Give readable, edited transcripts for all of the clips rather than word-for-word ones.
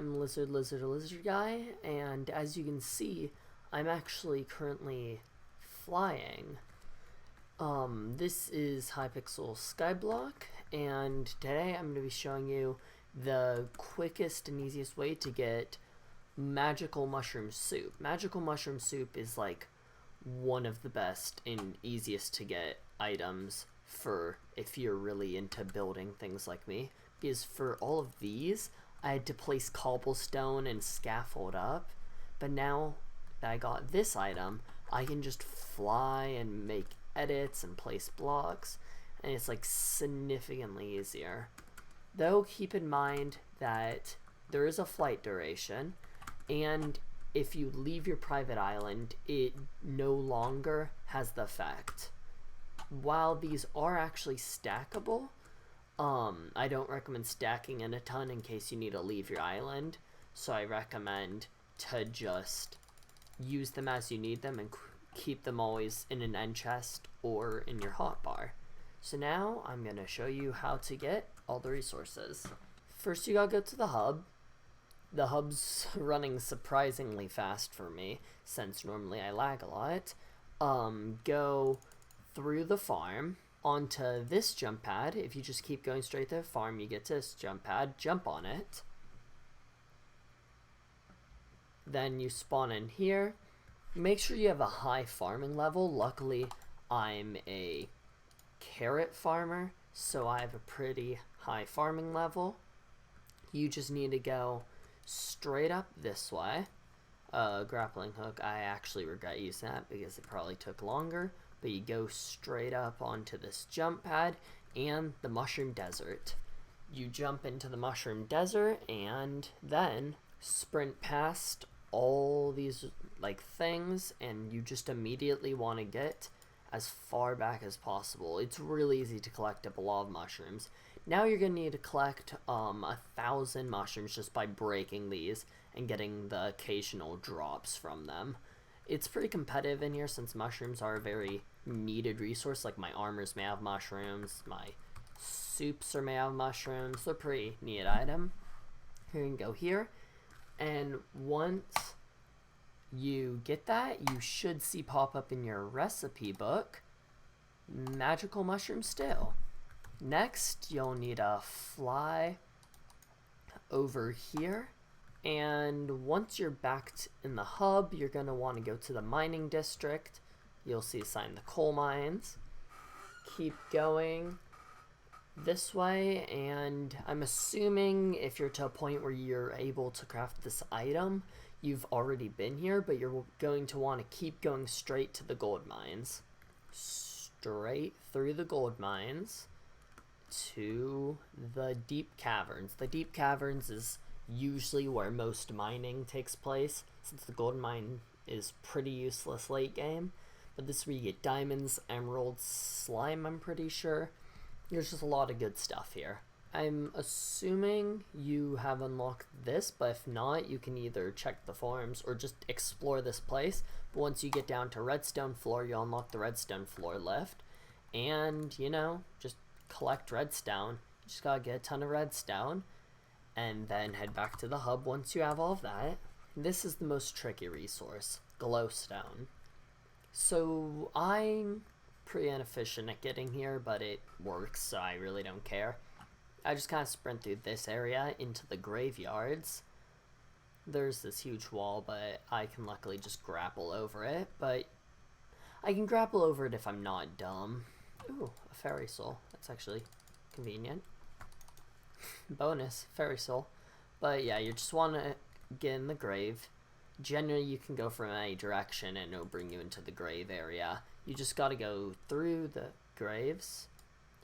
I'm Lizard Guy, and as you can see, I'm actually currently flying. This is Hypixel Skyblock, and today I'm going to be showing you the quickest and easiest way to get magical mushroom soup. Magical mushroom soup is like one of the best and easiest to get items for if you're really into building things like me, because for all of these I had to place cobblestone and scaffold up, but now that I got this item, I can just fly and make edits and place blocks, and it's like significantly easier. Though keep in mind that there is a flight duration, and if you leave your private island, it no longer has the effect. While these are actually stackable, I don't recommend stacking in a ton in case you need to leave your island, so I recommend to just use them as you need them and keep them always in an end chest or in your hotbar. So now I'm going to show you how to get all the resources. First you gotta go to the hub. The hub's running surprisingly fast for me, since normally I lag a lot. Go through the farm onto this jump pad. If you just keep going straight to the farm, you get to this jump pad, jump on it. Then you spawn in here. Make sure you have a high farming level. Luckily, I'm a carrot farmer, so I have a pretty high farming level. You just need to go straight up this way. Grappling hook, I actually regret using that because it probably took longer, but you go straight up onto this jump pad and the mushroom desert. You jump into the mushroom desert and then sprint past all these like things, and you just immediately want to get as far back as possible. It's really easy to collect up a lot of mushrooms. Now you're gonna need to collect 1,000 mushrooms just by breaking these and getting the occasional drops from them. It's pretty competitive in here since mushrooms are a very needed resource. Like my armors may have mushrooms, my soups are may have mushrooms. They're a pretty neat item. Here you can go here, and once you get that, you should see pop up in your recipe book magical mushroom stew. Next, you'll need to fly over here, and once you're back in the hub, you're going to want to go to the mining district. You'll see a sign, the coal mines. Keep going this way, and I'm assuming if you're to a point where you're able to craft this item, you've already been here, but you're going to want to keep going straight to the gold mines. Straight through the gold mines to the deep caverns. The deep caverns is usually where most mining takes place, since the gold mine is pretty useless late game. But this is where you get diamonds, emeralds, slime, I'm pretty sure. There's just a lot of good stuff here. I'm assuming you have unlocked this, but if not, you can either check the forums or just explore this place. But once you get down to redstone floor, you'll unlock the redstone floor lift, and you know, just collect redstone. You just gotta get a ton of redstone and then head back to the hub once you have all of that. This is the most tricky resource, glowstone. So I'm pretty inefficient at getting here, but it works, so I really don't care. I just kind of sprint through this area into the graveyards. There's this huge wall, but I can luckily just grapple over it, but I can grapple over it if I'm not dumb. Ooh, a fairy soul. That's actually convenient. Bonus, fairy soul. But yeah, you just want to get in the grave. Generally, you can go from any direction and it'll bring you into the grave area. You just gotta go through the graves,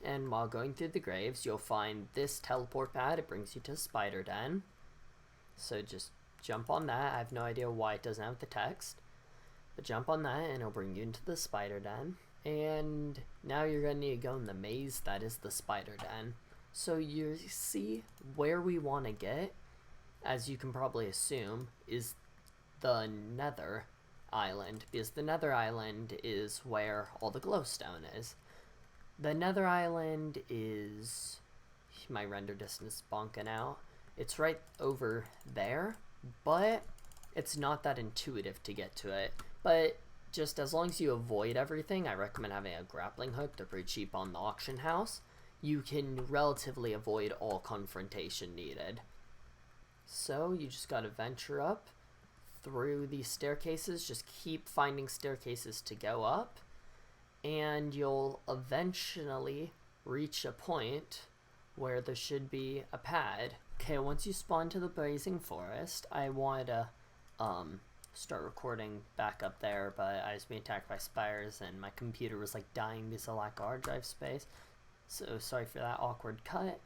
and while going through the graves, you'll find this teleport pad. It brings you to Spider Den. So just jump on that. I have no idea why it doesn't have the text, but jump on that and it'll bring you into the Spider Den. And now you're going to need to go in the maze that is the Spider Den. So you see where we want to get, as you can probably assume, is the Nether Island, because the Nether Island is where all the glowstone is. The Nether Island is, my render distance is bonking out, It's right over there, but it's not that intuitive to get to it. But just as long as you avoid everything, I recommend having a grappling hook. They're pretty cheap on the auction house. You can relatively avoid all confrontation needed. So you just gotta venture up through these staircases. Just keep finding staircases to go up, and you'll eventually reach a point where there should be a pad. Okay, once you spawn to the blazing forest, I wanted to start recording back up there, but I was being attacked by spiders and my computer was like dying because of lack of hard drive space. So sorry for that awkward cut.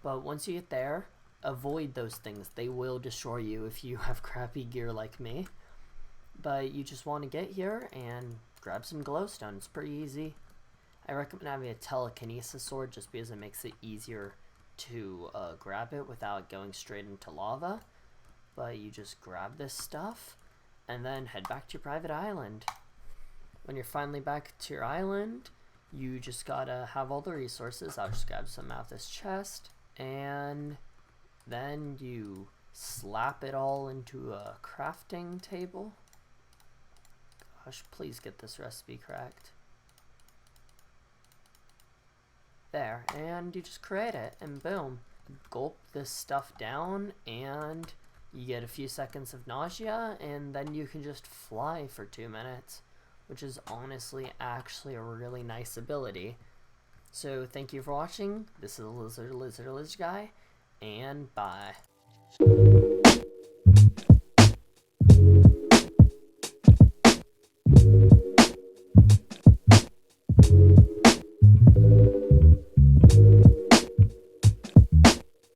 But once you get there, avoid those things. They will destroy you if you have crappy gear like me. But you just want to get here and grab some glowstone. It's pretty easy. I recommend having a telekinesis sword just because it makes it easier to grab it without going straight into lava. But you just grab this stuff and then head back to your private island. When you're finally back to your island, you just gotta have all the resources. I'll just grab some out of this chest, and then you slap it all into a crafting table. Gosh, please get this recipe correct. There, and you just create it, and boom. Gulp this stuff down, and you get a few seconds of nausea, and then you can just fly for 2 minutes, which is honestly actually a really nice ability. So thank you for watching. This is Lizard Guy, and bye.